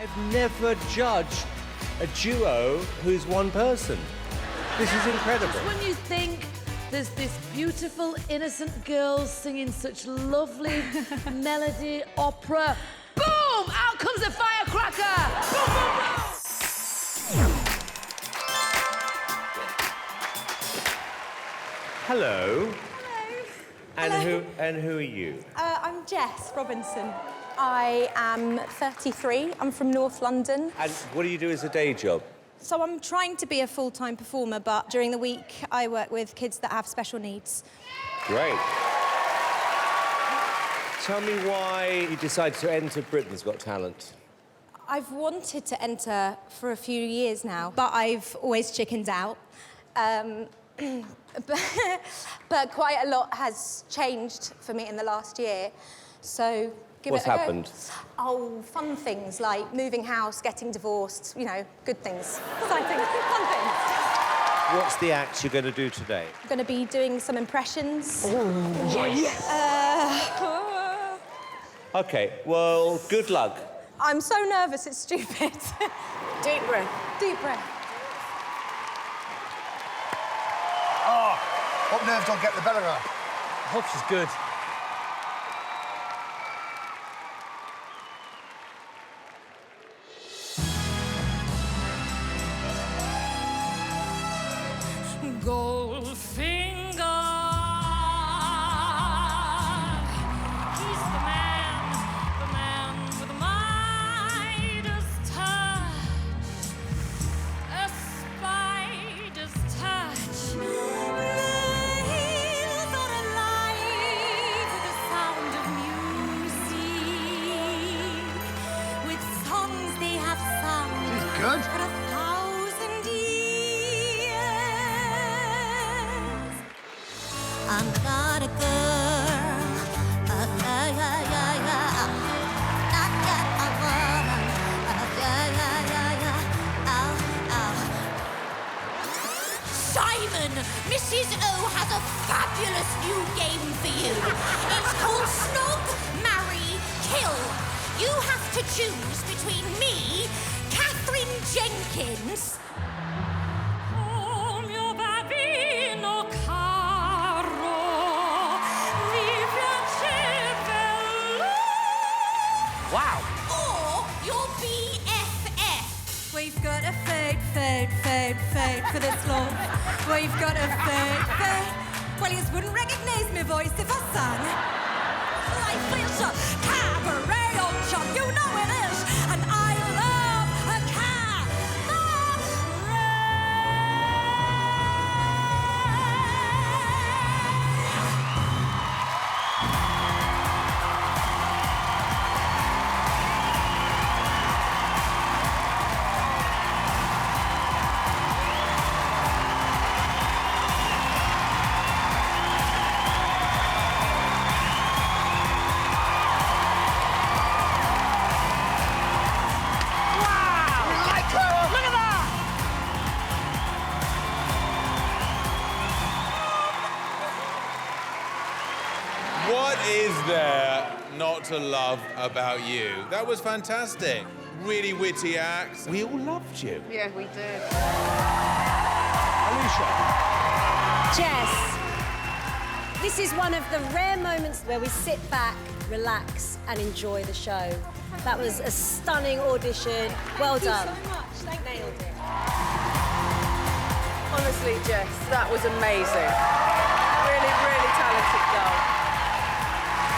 I've never judged a duo who's one person. This is incredible. Just when you think there's this beautiful, innocent girl singing such lovely melody, opera, boom! Out comes a firecracker! Boom, boom, boom! Hello. Hello. And who are you? I'm Jess Robinson. I am 33. I'm from North London. And what do you do as a day job? So I'm trying to be a full-time performer, but during the week I work with kids that have special needs. Great. Tell me why you decided to enter Britain's Got Talent. I've wanted to enter for a few years now, but I've always chickened out. But quite a lot has changed for me in the last year, so give What's it a happened? go. Oh, fun things like moving house, getting divorced, you know, good things. Exciting, fun things. What's the act you're going to do today? I'm going to be doing some impressions. Yes! OK, well, good luck. I'm so nervous, it's stupid. Deep breath. Deep breath. Oh, what nerves don't get the better of her? I hope she's good. Goldfinger, he's the man with the Midas touch, a spider's touch. The hills are alive with the sound of music, with songs they have sung. She's good. For 1,000 years. I'm not a girl, not yet a woman, Simon, Mrs. O has a fabulous new game for you. It's called Snog, Marry, Kill. You have to choose between me, Catherine Jenkins, oh mio bambino caro, mi piace bello. Wow. Or your BFF. We've got a fade for this love. We've got a fade. Well, you wouldn't recognise my voice if I sang. Life is a cabaret, old chum, you know it is. And I love a What is there not to love about you? That was fantastic. Really witty act. We all loved you. Yeah, we did. Alicia. Jess, this is one of the rare moments where we sit back, relax, and enjoy the show. That was a stunning audition. Well done. Thank you so much. Thank you. Nailed it. Honestly, Jess, that was amazing. Really, really talented girl.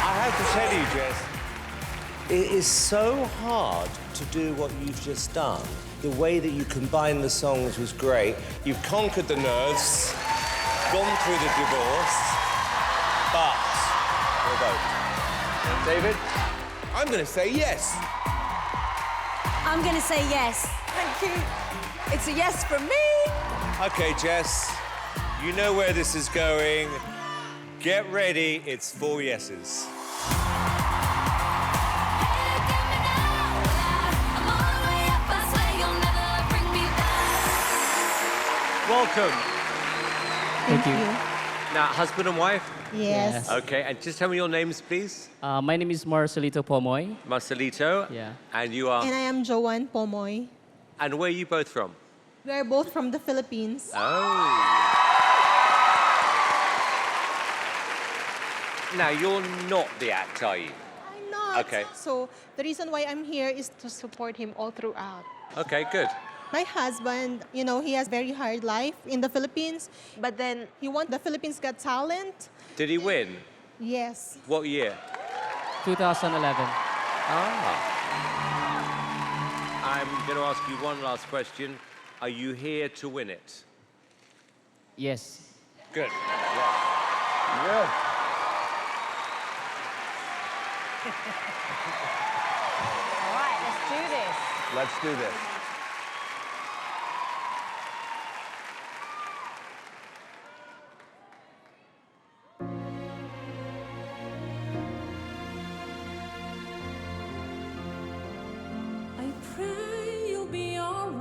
I have to tell you, Jess, it is so hard to do what you've just done. The way that you combined the songs was great. You've conquered the nerves, gone through the divorce, but your vote. David? I'm going to say yes. I'm going to say yes. Thank you. It's a yes from me. OK, Jess, you know where this is going. Get ready, it's 4 yeses. Welcome. Thank you. Now, husband and wife? Yes. Okay, and just tell me your names, please. My name is Marcelito Pomoy. Marcelito. Yeah. And you are? And I am Joanne Pomoy. And where are you both from? We are both from the Philippines. Oh. Now, you're not the act, are you? I'm not. Okay. So the reason why I'm here is to support him all throughout. Okay, good. My husband, you know, he has very hard life in the Philippines, but then he won the Philippines Got Talent. Did he win? Yes. What year? 2011. Ah. I'm going to ask you one last question. Are you here to win it? Yes. Good. Yeah. All right, let's do this. Let's do this. I pray you'll be alright.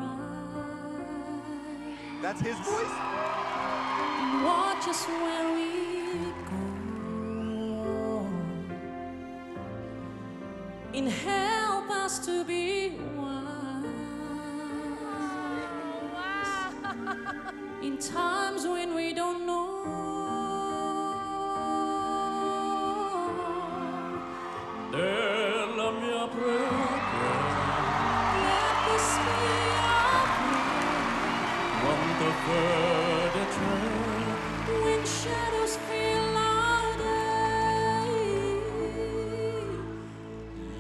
That's his voice? Watch us where we go. And help us to be wise. In times when we don't know. Della mia preghiera. Let this be our prayer. Quanto further trail when shadows fill our day.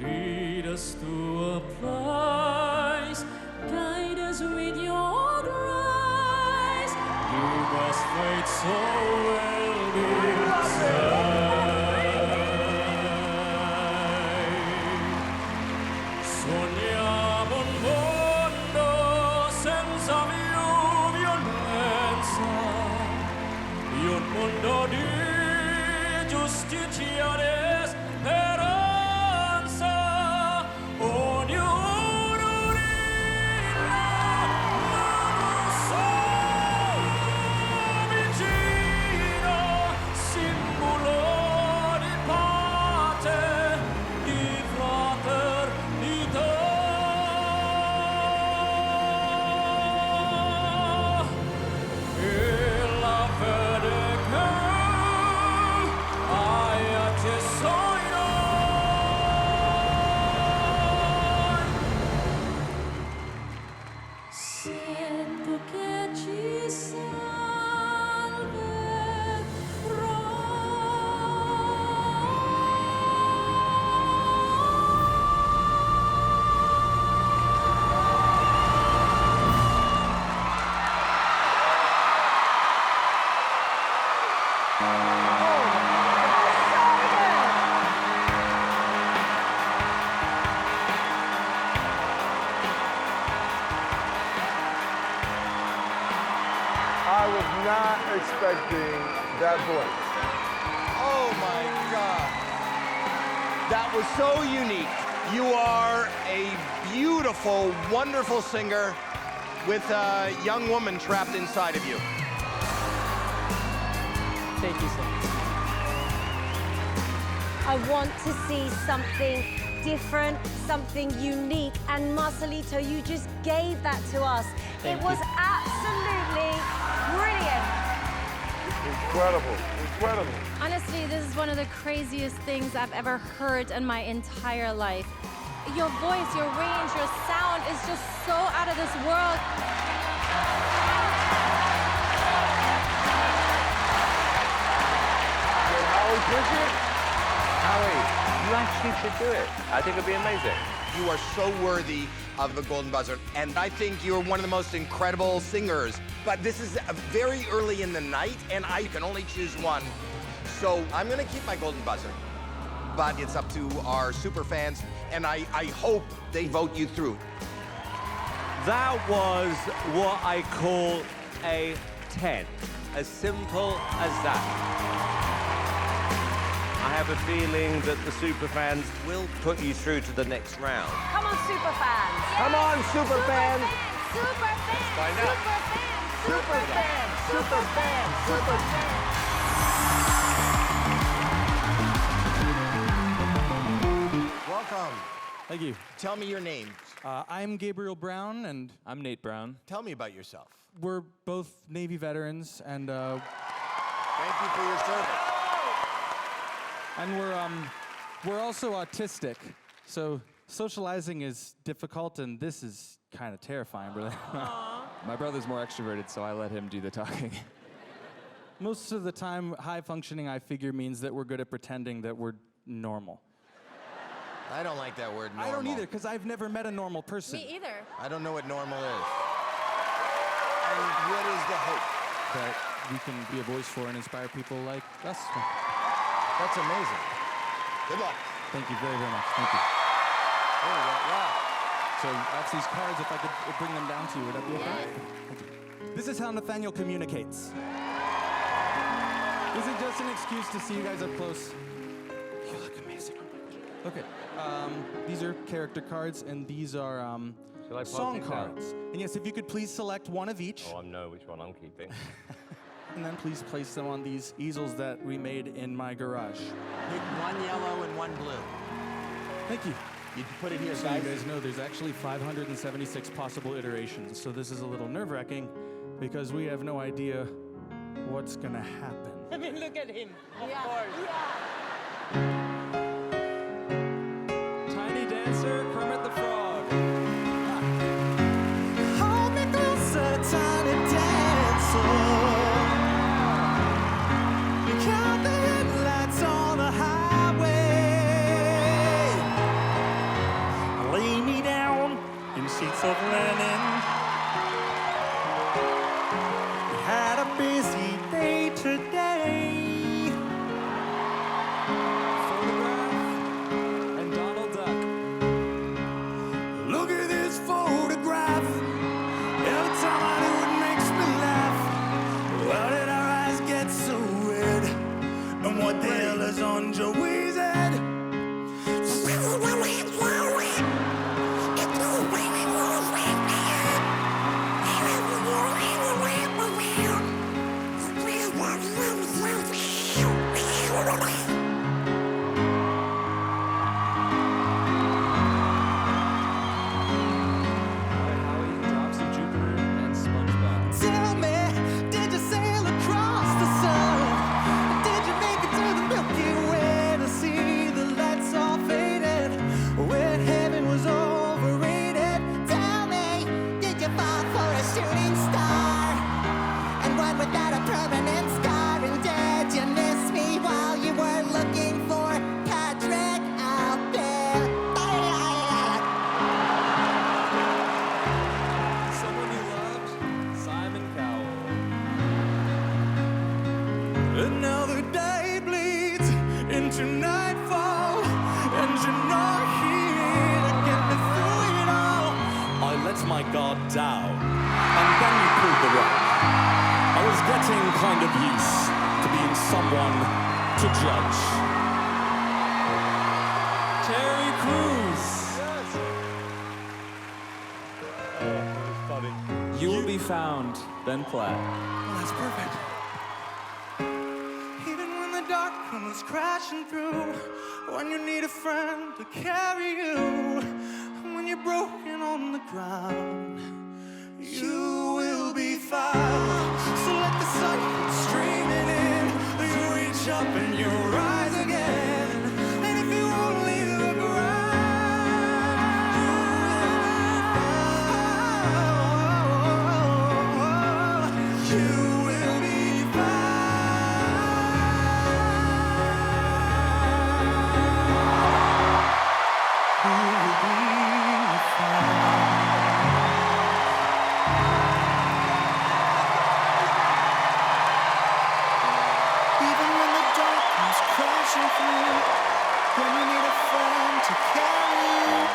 Lead us to a place, guide us with your grace. Give us faith so well beside. Sogniamo un mondo senza violenza, un mondo di giustizia e speranza. Ognuno vicino, simbolo di pace, di fraternità. E la fede che hai acceso in noi. Sento che ci I was not expecting that voice. Oh my God. That was so unique. You are a beautiful, wonderful singer with a young woman trapped inside of you. Thank you so much. I want to see something different, something unique. And Marcelito, you just gave that to us. Thank it was you. absolutely brilliant. Incredible, incredible. Honestly, this is one of the craziest things I've ever heard in my entire life. Your voice, your range, your sound is just so out of this world. Did Howie push it? Howie, you actually should do it. I think it'd be amazing. You are so worthy of the Golden Buzzer, and I think you're one of the most incredible singers. But this is very early in the night, and I can only choose one. So I'm gonna keep my Golden Buzzer. But it's up to our super fans, and I hope they vote you through. That was what I call a 10. As simple as that. I have a feeling that the superfans will put you through to the next round. Come on, superfans. Come on, superfans. Superfans. Find out. Superfans. Superfans. Superfans. Superfans. Welcome. Thank you. Tell me your names. I'm Gabriel Brown, and I'm Nate Brown. Tell me about yourself. we're both Navy veterans, and thank you for your service. And we're also autistic, so socializing is difficult, and this is kind of terrifying, really. My brother's more extroverted, so I let him do the talking. Most of the time, high functioning, I figure, means that we're good at pretending that we're normal. I don't like that word, normal. I don't either, because I've never met a normal person. Me either. I don't know what normal is. And what is the hope? That we can be a voice for and inspire people like us. That's amazing. Good luck. Thank you very, very much. Thank you. There we go. Wow. So that's these cards. If I could bring them down to you, would that be okay? Thank you. This is how Nathaniel communicates. Is it just an excuse to see you guys up close? You look amazing. Okay. These are character cards, and these are song cards. And yes, if you could please select one of each. Oh, I know which one I'm keeping. And then please place them on these easels that we made in my garage. Pick one yellow and one blue. Thank you. You can put it here, So guys. you guys know there's actually 576 possible iterations. So this is a little nerve-wracking because we have no idea what's gonna happen. I mean, look at him. Of course. Tiny dancer, Kermit the Frog. Hold me closer, tiny dancer. Count the headlights on the highway. Lay me down in sheets of linen. We had a busy day today. Photograph and Donald Duck. Look at this photograph. Every time I do it makes me laugh. Why did our eyes get so red? And what the hell is on Joey's head? Drops of Jupiter and SpongeBob. Tell me, did you sail across the sun? Did you make it to the Milky Way to see the lights all faded? Where heaven was overrated? Tell me, did you fall for a shooting star? And one without a permanent scar? And did you miss me while you were looking for Patrick out there? Someone you loved, Simon Cowell. Another day bleeds into nightfall, and you're not here to get me through it all. I let my guard down, and then you pulled the rug. I was getting kind of used to being someone to judge. Terry Crews. You Will Be Found, Ben Platt. Well, that's perfect. Even when the dark comes crashing through, when you need a friend to carry you, when you're broken on the ground, you will be found. So let the sun come streaming in, you reach up and you rise again. And if you only look around, you will be even when the dark comes crashing through, when you need a friend to carry you,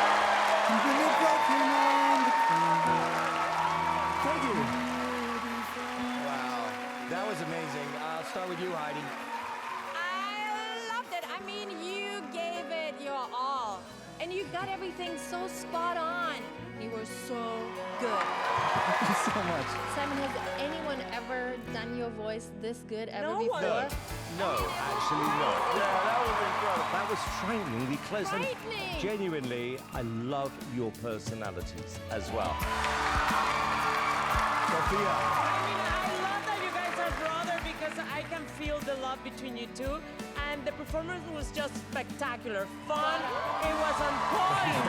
and when you're broken on the ground. Thank you. Wow. That was amazing. I'll start with you, Heidi. I loved it. I mean, you gave it your all. And you got everything so spot on. You were so good. Thank you so much. Simon, has anyone ever ever done your voice this good ever No before? one. No, actually not. Yeah, that was incredible. That was frighteningly close. And Frightening. genuinely, I love your personalities as well. Sophia. I mean, I love that you guys are brothers because I can feel the love between you two. And the performance was just spectacular. Fun. It was on point.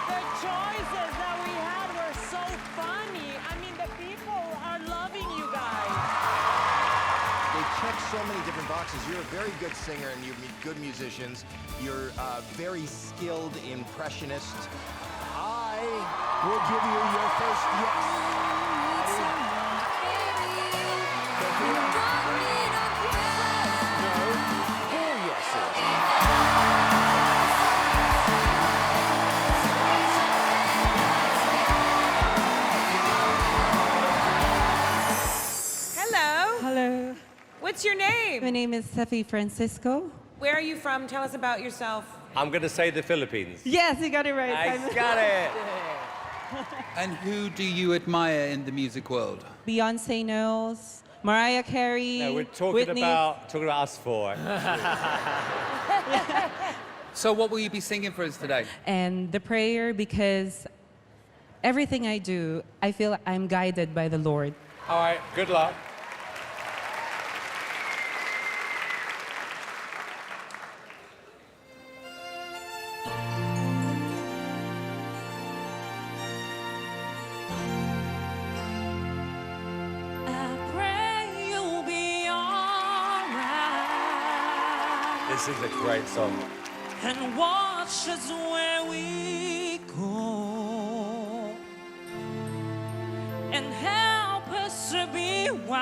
The choices that we had were so funny. I mean, the people are loving you guys. They check so many different boxes. You're a very good singer and you're good musicians. You're a very skilled impressionist. I will give you your first yes. Hello. What's your name? My name is Sephy Francisco. Where are you from? Tell us about yourself. I'm going to say the Philippines. Yes, you got it right. I got it. And who do you admire in the music world? Beyonce knows. Mariah Carey. No, we're talking Whitney. about us four. So what will you be singing for us today? And the prayer, because everything I do, I feel I'm guided by the Lord. All right, good luck. This is a great song. And watch us where we go, and help us to be wise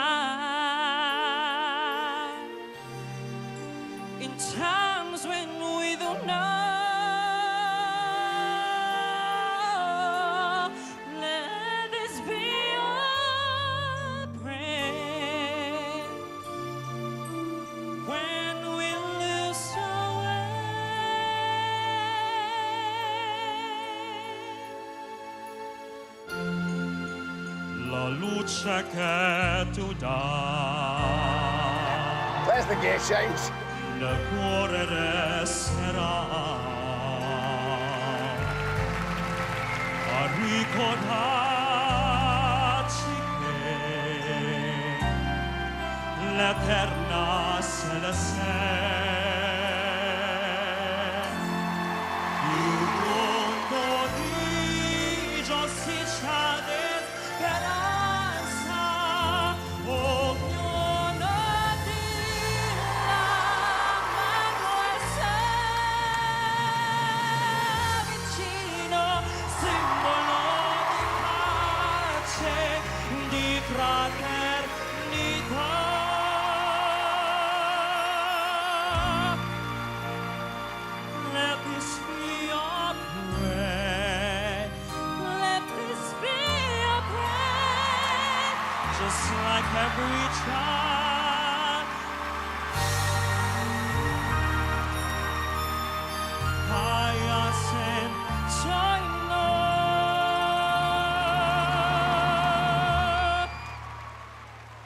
in times when we don't know. Let this be our prayer when we lose our La luce che tu dai. Where's the gear change? Nel cuore resterà a ricordarci che l'eterna se la più mondo di giustizia ed speranza, ognuno di la mano e se vicino, simbolo di pace, di fraternità. Let this be your prayer. Let this be your prayer. Just like every child.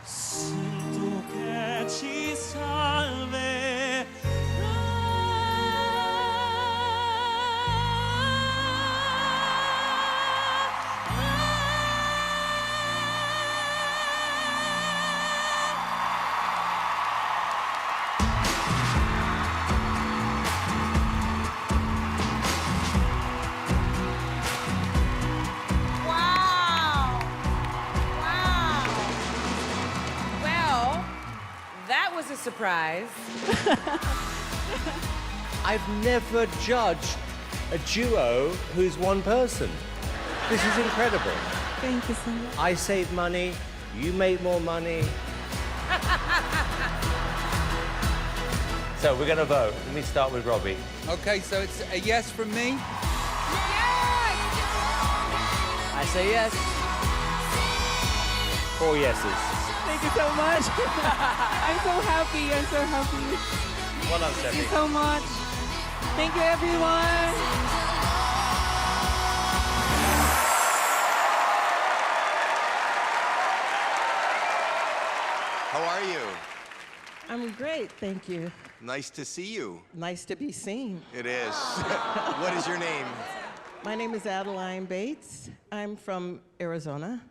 Sento che ci salve. Well, that was a surprise. I've never judged a duo who's one person. This is incredible. Thank you so much. I save money, you make more money. So we're going to vote. Let me start with Robbie. Okay, so it's a yes from me. I say yes. 4 yeses. Thank you so much. I'm so happy. I'm so happy. Well done, Thank you Sephy. so much. Thank you, everyone. I'm great, thank you. Nice to see you. Nice to be seen. It is. What is your name? My name is Adaline Bates. I'm from Arizona.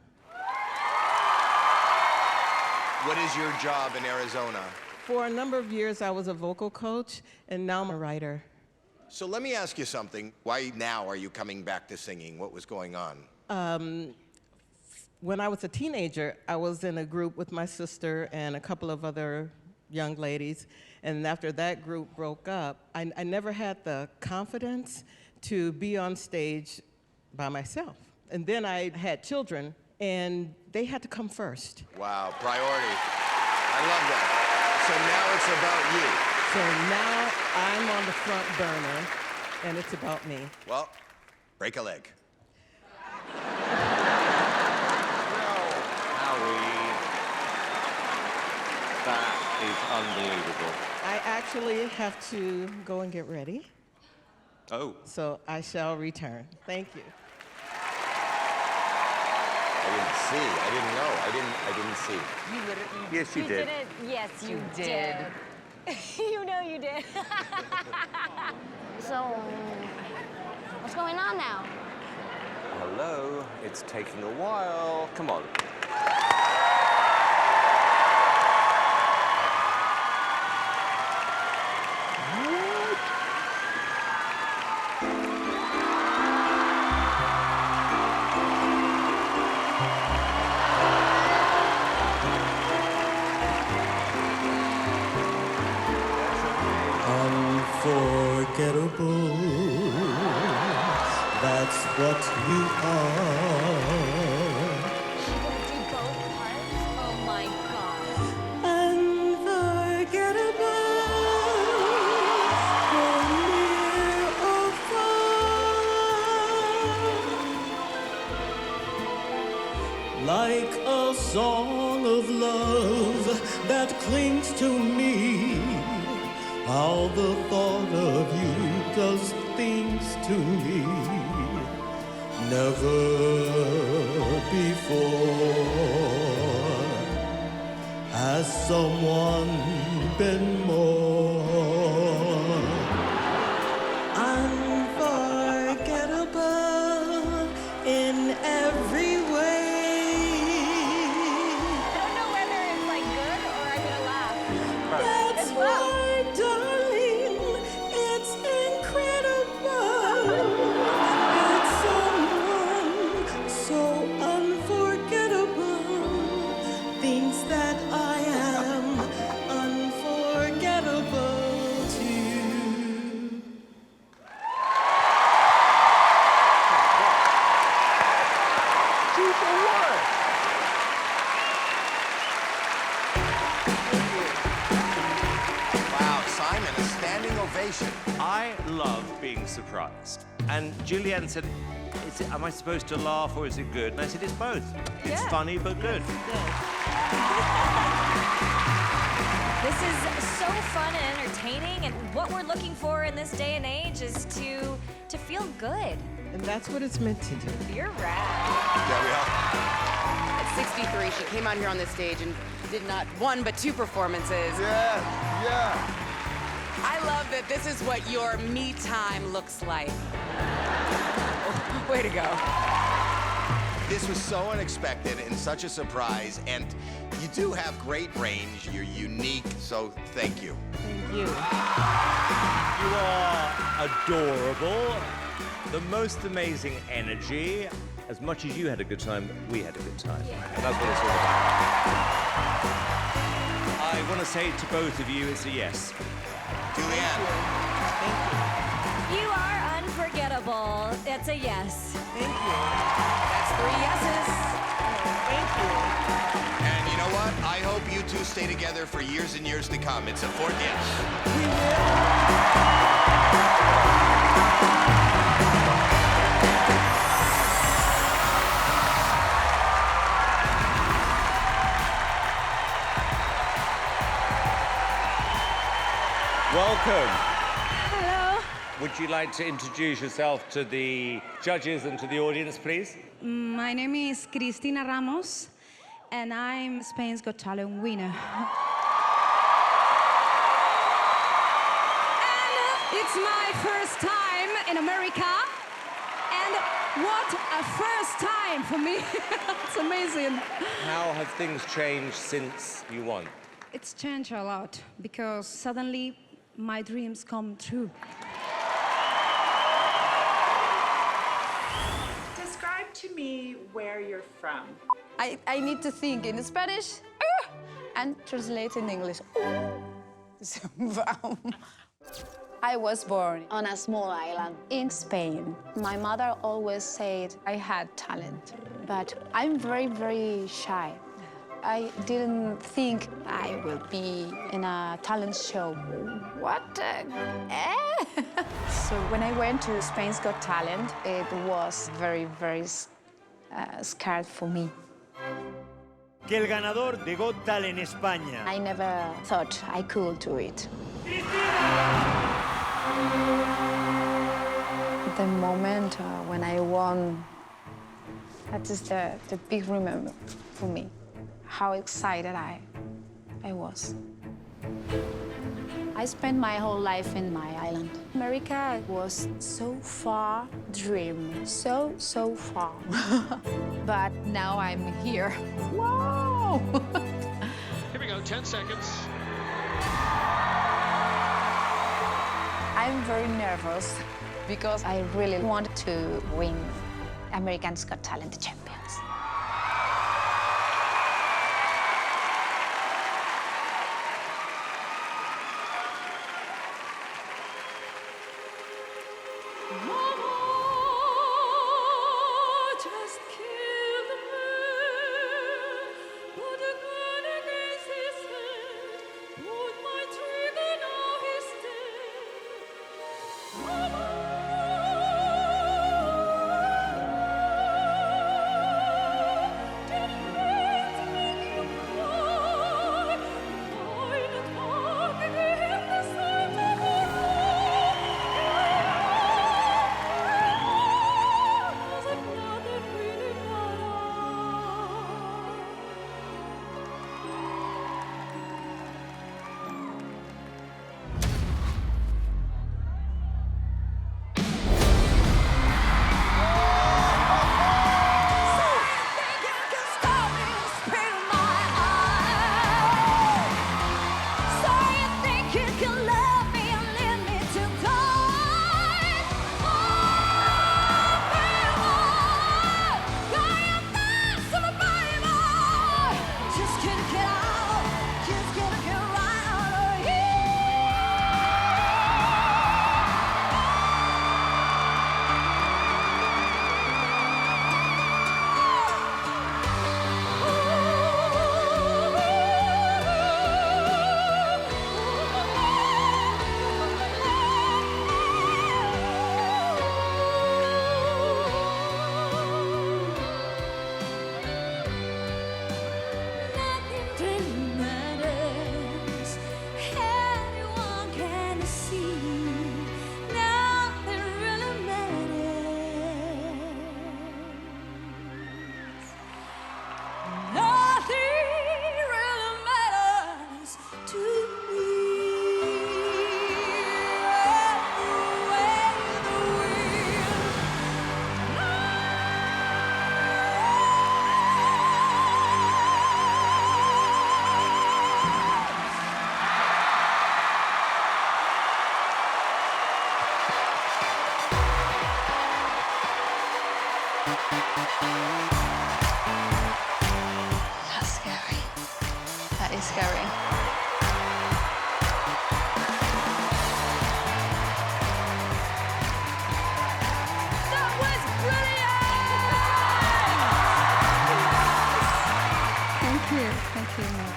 What is your job in Arizona? For a number of years, I was a vocal coach, and now I'm a writer. So let me ask you something. Why now are you coming back to singing? What was going on? When I was a teenager, I was in a group with my sister and a couple of other young ladies, and after that group broke up, I never had the confidence to be on stage by myself. And then I had children, and they had to come first. Wow, priority. I love that. So now it's about you. So now I'm on the front burner, and it's about me. Well, break a leg. That is unbelievable. I actually have to go and get ready. Oh. So I shall return. Thank you. I didn't see. I didn't know. I didn't see. You literally. Yes, you did. Didn't. Yes, you did. You know you did. So, what's going on now? Hello. It's taking a while. Come on. Unforgettable, that's what you are. She gonna do both parts? Oh my God. Unforgettable, from near or far. Like a song of love that clings to me. How the thought of you does things to me. Never before has someone been more unforgettable in every way. I don't know whether it's like good or I'm gonna laugh. That's why. I love being surprised. And Julianne said, am I supposed to laugh or is it good? And I said, it's both. It's funny but good. This is so fun and entertaining, and what we're looking for in this day and age is to feel good. And that's what it's meant to do. You're rad. There we are. At 63, she came out here on this stage and did not one but two performances. Yeah. I love that this is what your me time looks like. Way to go. This was so unexpected and such a surprise, and you do have great range. You're unique, so thank you. Thank you. You are adorable. The most amazing energy. As much as you had a good time, we had a good time. And that's what it's all about. I want to say to both of you, it's a yes. Julianne. Thank you. You are unforgettable. It's a yes. Thank you. That's 3 yeses. Thank you. And you know what? I hope you two stay together for years and years to come. It's a 4th yes. We Welcome. Hello. Would you like to introduce yourself to the judges and to the audience, please? My name is Cristina Ramos, and I'm Spain's Got Talent winner. It's my first time in America, and what a first time for me. It's amazing. How have things changed since you won? It's changed a lot because suddenly my dreams come true. Describe to me where you're from. I need to think in Spanish and translate in English. I was born on a small island in Spain. My mother always said I had talent, but I'm very, very shy. I didn't think I will be in a talent show. What? So when I went to Spain's Got Talent, it was very, very scared for me. Que el ganador de Got Talent España. I never thought I could do it. The moment when I won, that is the big remember for me. How excited I was. I spent my whole life in my island. America was so far dream, so far. But now I'm here. Wow! Here we go, 10 seconds. I'm very nervous because I really want to win America's Got Talent champions. That's scary. That is scary. That was brilliant! Thank you, Mark.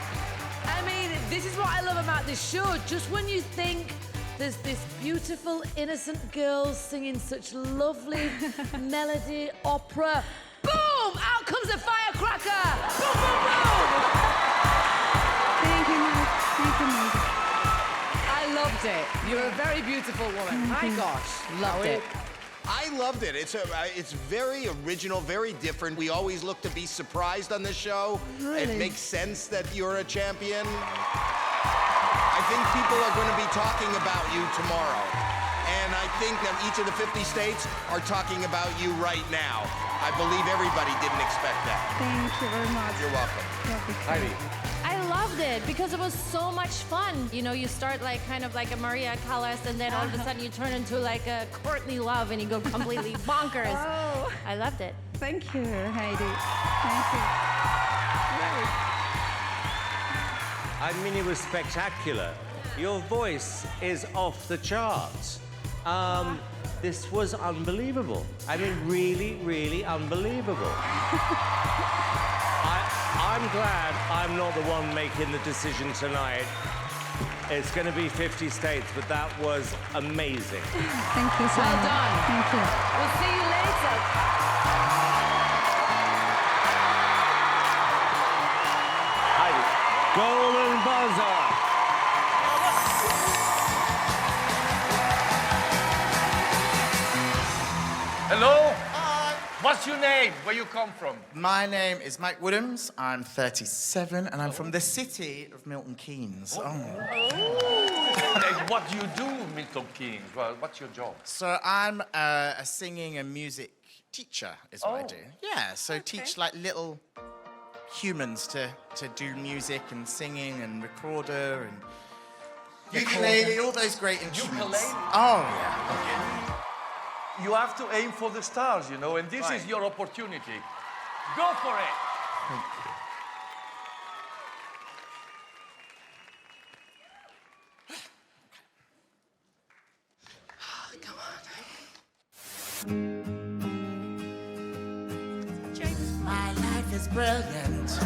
I mean, this is what I love about this show. Just when you think there's this beautiful, innocent girl singing such lovely melody, opera, boom! Out comes a firecracker! Boom, boom, boom! Thank you, Mark. Thank you, Mark. I loved it. You're a very beautiful woman. My gosh, loved it. I loved it. It's very original, very different. We always look to be surprised on this show. Really? It makes sense that you're a champion. I think people are going to be talking about you tomorrow. I think that each of the 50 states are talking about you right now. I believe everybody didn't expect that. Thank you very much. You're welcome. Heidi. I loved it because it was so much fun. You know, you start like kind of like a Maria Callas, and then all of a sudden you turn into like a Courtney Love, and you go completely bonkers. Oh. I loved it. Thank you, Heidi. Thank you. I mean, it was spectacular. Your voice is off the charts. This was unbelievable. I mean, really, really unbelievable. I'm glad I'm not the one making the decision tonight. It's going to be 50 states, but that was amazing. Thank you so much. Well done. Thank you. We'll see you later. Heidi, golden buzzer. Hello? Hi. What's your name? Where you come from? My name is Mike Woodhams. I'm 37, and I'm from the city of Milton Keynes. And what do you do, Milton Keynes? Well, what's your job? So I'm a singing and music teacher, is what I do. Yeah, so teach like little humans to do music and singing and recorder and ukulele, all those great instruments. Ukulele? Oh, yeah. You have to aim for the stars, you know, and this is your opportunity. Go for it. Thank you. My life is brilliant.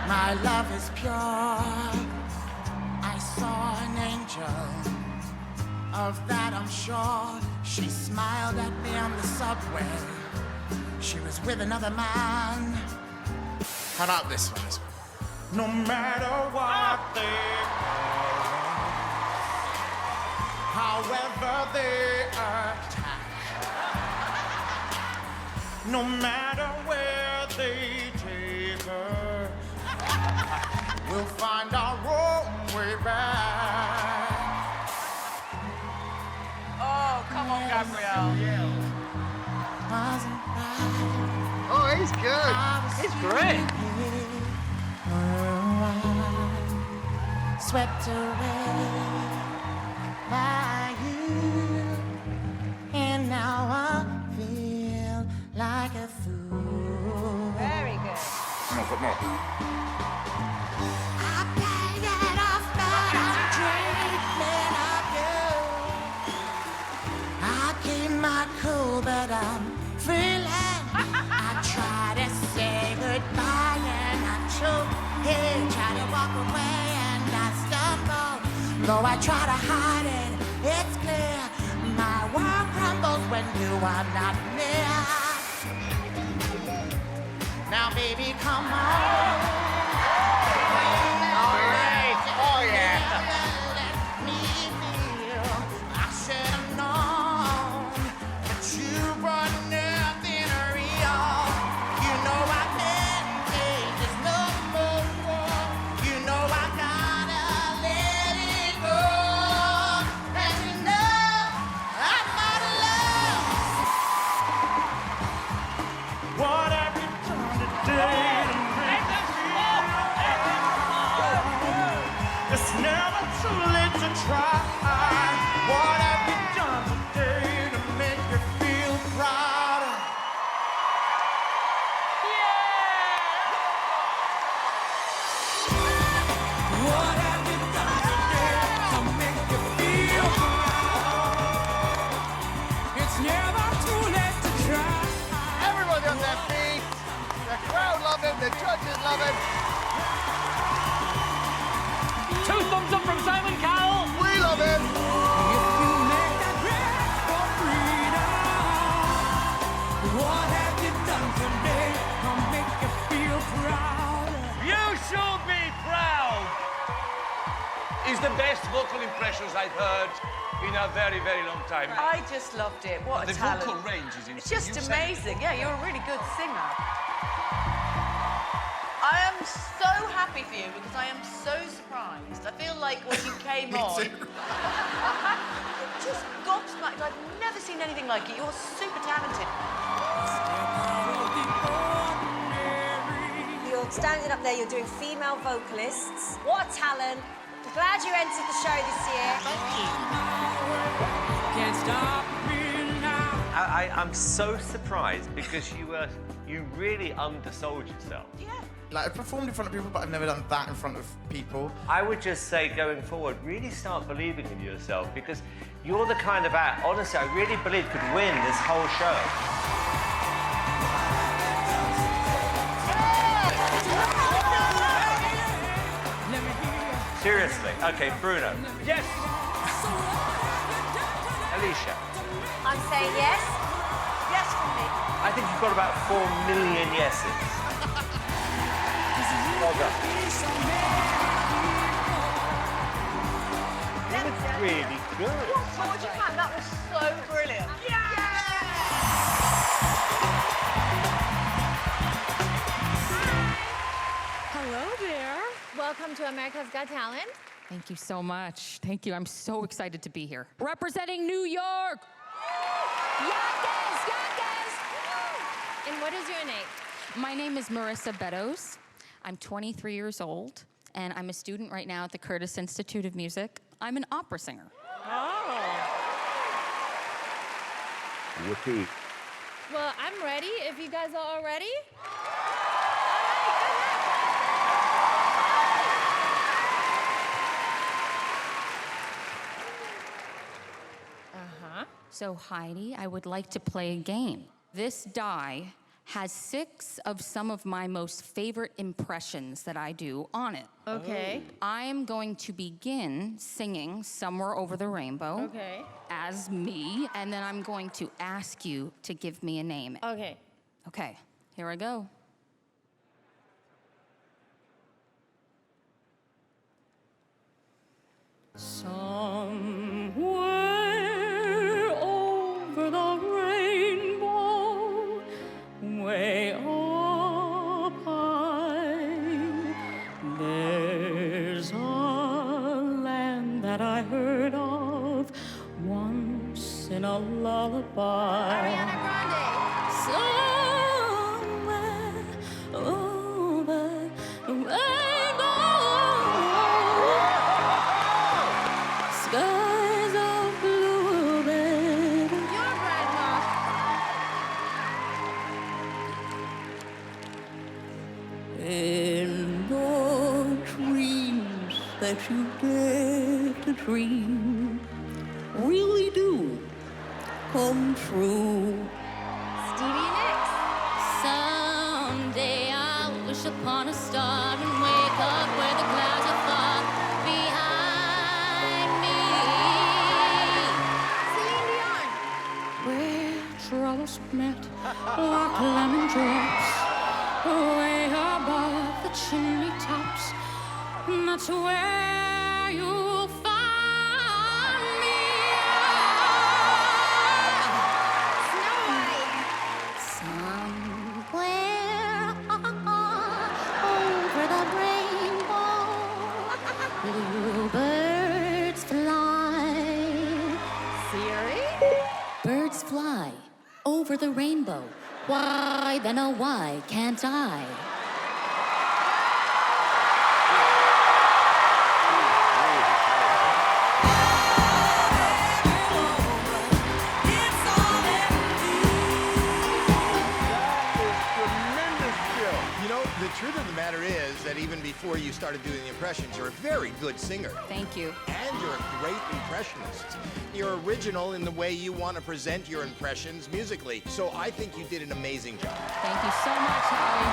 My love is pure. I saw an angel. Of that I'm sure. She smiled at me on the subway. She was with another man. How about this one as well? No matter what they are, however they attack, no matter where they take us, we'll find our own way back. Oh, come on, Gabrielle. Oh, he's good. He's great. Swept away by you, and now I feel like a fool. Very good. No, put more. I paid it off, but I'm dreaming of you. I keep my cool, but I'm feeling. I try to say goodbye and I choke. Hey, try to walk away and I stumble. Though I try to hide it, it's clear. My world crumbles when you are not near. Now, baby, come on. All right. Oh, yeah. Let me feel. I should have known, but you brought nothing real. You know I can't take this no more. You know I gotta let it go. And you know I'm not alone. What have you done today? It's never too late to try. What have you done today to make you feel proud? What have you done today to make you feel proud? It's never too late to try. Everybody on their feet. The crowd love him. The judges love him. 2 thumbs up from Simon Cowell. We love him. If you make that grab for freedom, what have you done today to make you feel proud? You should be proud. He's the best vocal impressions I've heard in a very, very long time. I just loved it. What a The talent. vocal range is insane. It's just You sang- amazing. Yeah, you're a really good singer. I am so happy for you because I am so surprised. I feel like when you came on, just gobsmacked. I've never seen anything like it. You're super talented. You're standing up there, you're doing female vocalists. What a talent. Glad you entered the show this year. Thank you. Can't stop me now. I'm so surprised because you really undersold yourself. Yeah. Like, I've performed in front of people, but I've never done that in front of people. I would just say, going forward, really start believing in yourself because you're the kind of act, honestly, I really believe could win this whole show. Seriously. Okay, Bruno. Yes. Alicia. I'm saying yes. Yes from me. I think you've got about 4 million yeses. Well done. That was really good. What would you find? That was so brilliant. Hello there. Welcome to America's Got Talent. Thank you so much. Thank you. I'm so excited to be here. Representing New York. Yonkers, Yonkers. And what is your name? My name is Merissa Beddows. I'm 23 years old, and I'm a student right now at the Curtis Institute of Music. I'm an opera singer. Yippee. Well, I'm ready. If you guys are all ready. So, Heidi, I would like to play a game. This die has 6 of some of my most favorite impressions that I do on it. Okay. I am going to begin singing Somewhere Over the Rainbow as me, and then I'm going to ask you to give me a name. Okay. Okay, here I go. Somewhere over the rainbow, way up high, there's a land that I heard of once in a lullaby. Ariana Grande. Somewhere over the rainbow, skies of blue, baby. Your grandma. And all dreams that you dare to dream really do come true. Stevie Nicks. Someday I'll wish upon a star and wake up where the clouds are far behind me. Celine Dion. Where troubles met like lemon drops, way above the chimney tops. And that's where you'll find me. Snow White. Somewhere over the rainbow, bluebirds fly. Siri. Birds fly over the rainbow. Why, then oh why can't I? You know, the truth of the matter is that even before you started doing the impressions, you're a very good singer. Thank you. And you're a great impressionist. You're original in the way you want to present your impressions musically. So I think you did an amazing job. Thank you so much, Holly.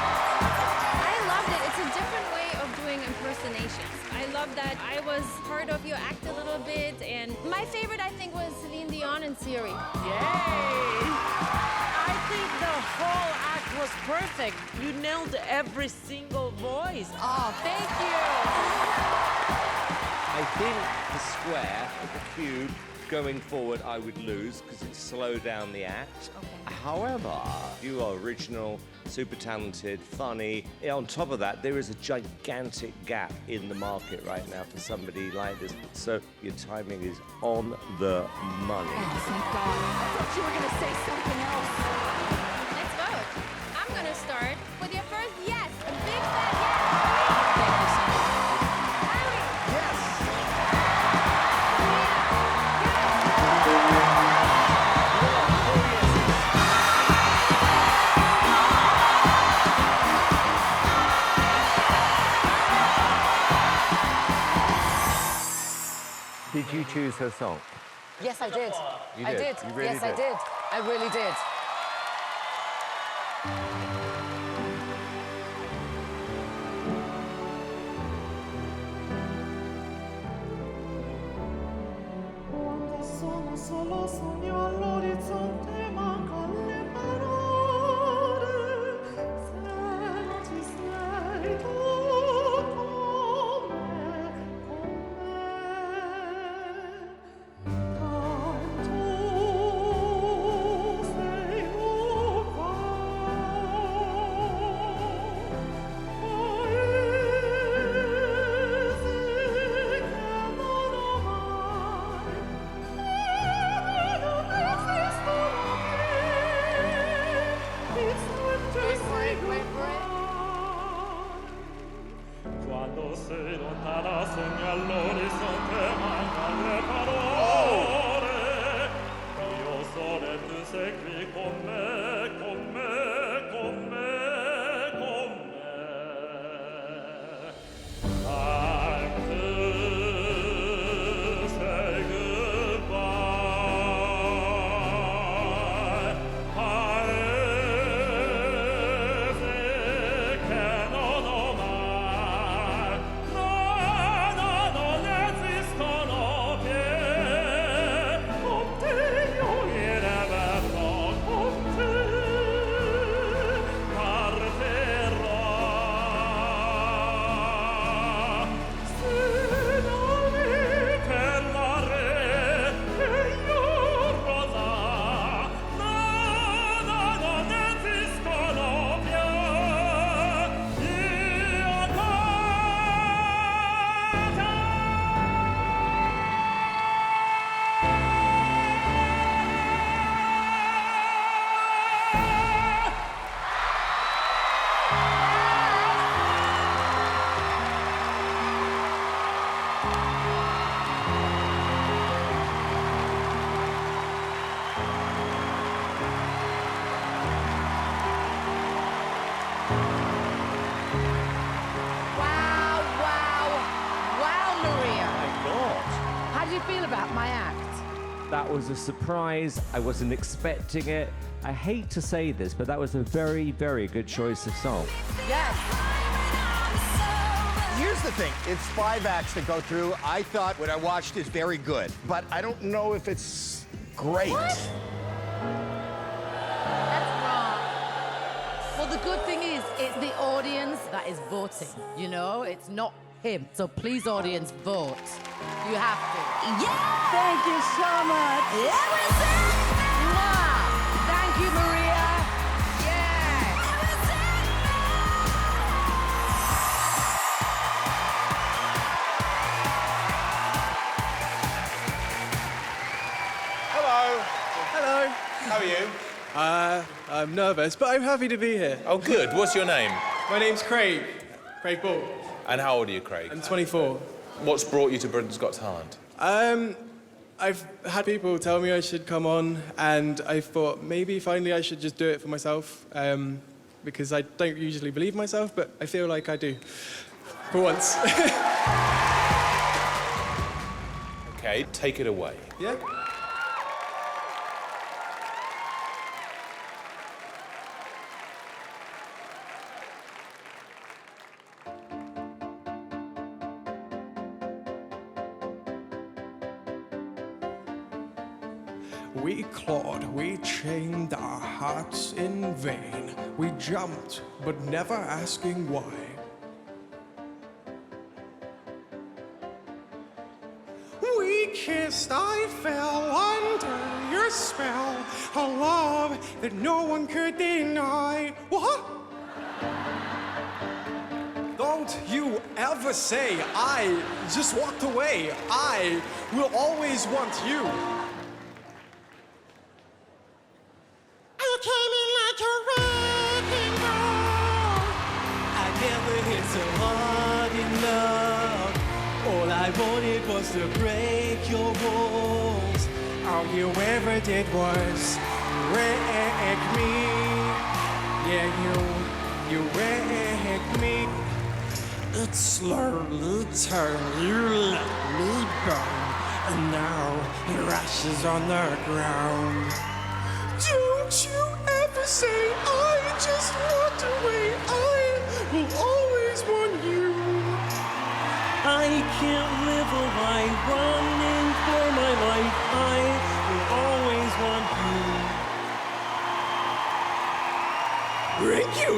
I loved it. It's a different way of doing impersonations. I love that I was part of your act a little bit, and my favorite, I think, was Celine Dion and Siri. Yay! I think the whole act was perfect. You nailed every single voice. Oh, thank you. I think the square, the cube, going forward, I would lose because it slowed down the act. Okay. However, you are original, super talented, funny. On top of that, there is a gigantic gap in the market right now for somebody like this. So your timing is on the money. Oh, thank God. I thought you were going to say something else. Let's vote. I'm going to start with your first yes. A big fat yes. Thank you so much. Did you choose her song? Yes, I did. You I did? did. You really Yes, I did? did. I really did. Quando sono solo sogno all'orizzonte mancano le parole. Se non ci sei tu con me, tanto sei Quando sei lontana sogni all'orizzonte mancano le parole. Io sono e tu sei qui con me, con me, con me, con me. Time to say goodbye. Paesi che non ho mai. No, no, non esistono più. Con te io iremo con te. Partirò. Se non mi fermare che io rosa. No, no, non esistono più. Io Wow, wow, wow, Maria. My God. How do you feel about my act? That was a surprise. I wasn't expecting it. I hate to say this, but that was a very, very good choice of song. Yes. Here's the thing, it's 5 acts to go through. I thought what I watched is very good, but I don't know if it's great. That's wrong. Well, the good thing is, it's the audience that is voting, you know? It's not him. So please, audience, vote. You have to. Yeah! Thank you so much. Mwah! Thank you, Maria. Yeah! Hello. Hello. How are you? I'm nervous, but I'm happy to be here. Oh, good. What's your name? My name's Craig. Craig Ball. And how old are you, Craig? I'm 24. What's brought you to Britain's Got Talent? I've had people tell me I should come on, and I thought maybe finally I should just do it for myself, because I don't usually believe myself, but I feel like I do, for once. Okay, take it away. Yeah? We clawed, we chained our hearts in vain. We jumped, but never asking why. We kissed, I fell under your spell. A love that no one could deny. What? Don't you ever say I just walked away. I will always want you. I came in like a wrecking ball. I never hit so hard in love. All I wanted was to break your walls. All you ever did was wreck me. Yeah, you wrecked me. It slowly turned, you let me burn, and now your ashes on the ground. Don't you ever say I just walked away. I will always want you. I can't live a life running for my life. I will always want you. Thank you.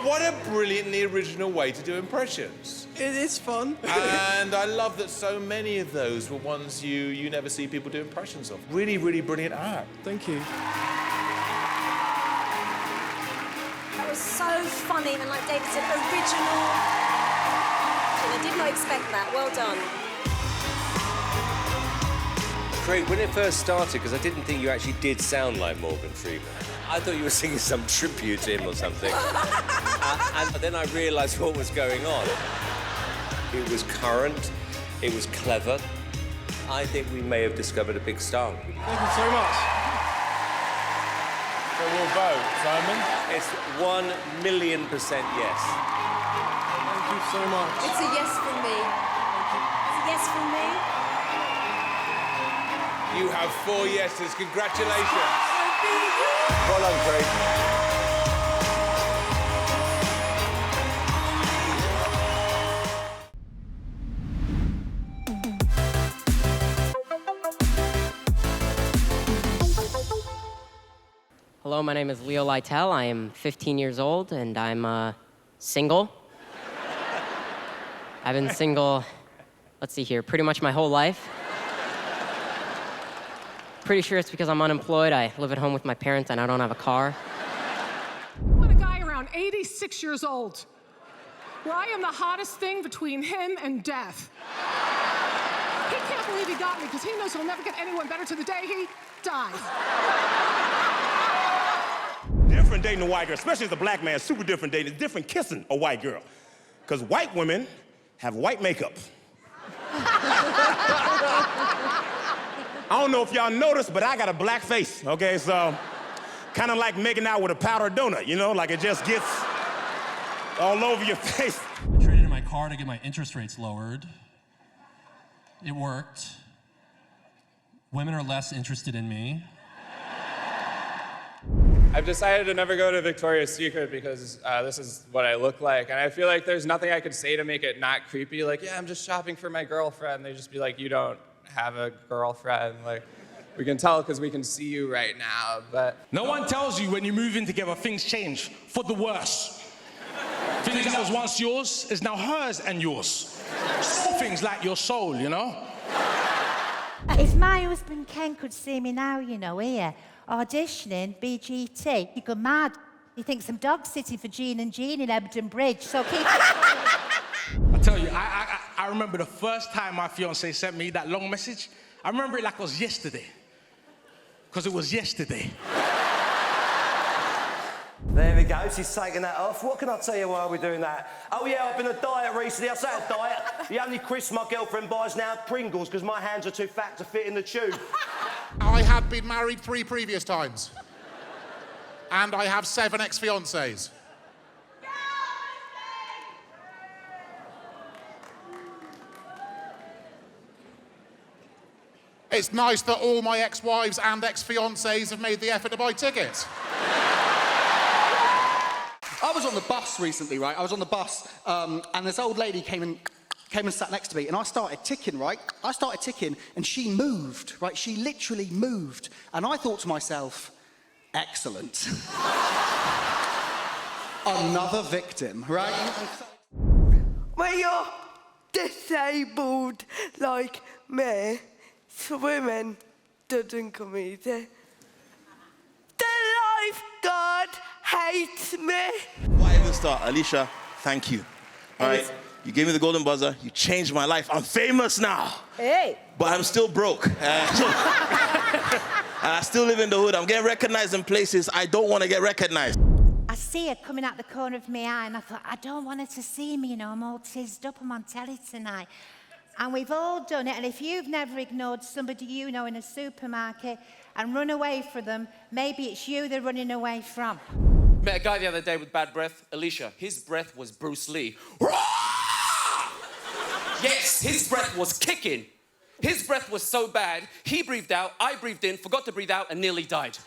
What a brilliantly original way to do impressions. It is fun. And I love that so many of those were ones you never see people do impressions of. Really, really brilliant art. Thank you. That was so funny and, like David said, original. I did not expect that. Well done. Craig, when it first started, because I didn't think you actually did sound like Morgan Freeman. I thought you were singing some tribute to him or something. And then I realised what was going on. It was current, it was clever. I think we may have discovered a big star. Thank you so much. So we'll vote, Simon? It's 1,000,000% yes. Thank you so much. It's a yes from me. It's a yes from me. You have 4 yeses. Congratulations. Well done, Craig. Hello, my name is Leo Lytle. I am 15 years old, and I'm single. I've been single, let's see here, pretty much my whole life. Pretty sure it's because I'm unemployed. I live at home with my parents, and I don't have a car. I want a guy around 86 years old, where I am the hottest thing between him and death. He can't believe he got me, because he knows he'll never get anyone better to the day he dies. Different dating a white girl, especially as a black man, super different dating. It's different kissing a white girl. Because white women have white makeup. I don't know if y'all noticed, but I got a black face, okay? So, kind of like making out with a powdered donut, you know? Like it just gets all over your face. I traded in my car to get my interest rates lowered. It worked. Women are less interested in me. I've decided to never go to Victoria's Secret because this is what I look like. And I feel like there's nothing I could say to make it not creepy. Like, yeah, I'm just shopping for my girlfriend. They just be like, you don't have a girlfriend. Like, we can tell because we can see you right now, but... No one tells you when you move in together, things change for the worse. Things that was once yours is now hers and yours. Small things like your soul, you know? If my husband Ken could see me now, you know, here, auditioning BGT, he'd go mad. He thinks I'm dog sitting for Jean and Jean in Ebden Bridge, so keep it... I tell you, I remember the first time my fiance sent me that long message. I remember it like it was yesterday. Because it was yesterday. There we go, she's taking that off. What can I tell you while we're doing that? Oh yeah, I've been on a diet recently. I say a diet. The only crisps my girlfriend buys now are Pringles because my hands are too fat to fit in the tube. I have been married 3 previous times. And I have 7 ex-fiancés. It's nice that all my ex-wives and ex-fiancés have made the effort to buy tickets. I was on the bus recently, right? I was on the bus, and this old lady came and sat next to me, and I started ticking, right? I started ticking, and she moved, right? She literally moved. And I thought to myself, excellent. Another victim, right? When you're disabled like me, swimming doesn't come easy. The lifeguard hates me. Why even start? Alicia, thank you. All right, you gave me the golden buzzer. You changed my life. I'm famous now. Hey. But I'm still broke. And I still live in the hood. I'm getting recognized in places I don't want to get recognized. I see her coming out the corner of my eye, and I thought, I don't want her to see me, you know, I'm all tizzed up, I'm on telly tonight. And we've all done it, and if you've never ignored somebody you know in a supermarket and run away from them, maybe it's you they're running away from. Met a guy the other day with bad breath. Alicia, his breath was Bruce Lee. Yes, his breath was kicking. His breath was so bad, he breathed out, I breathed in, forgot to breathe out, and nearly died.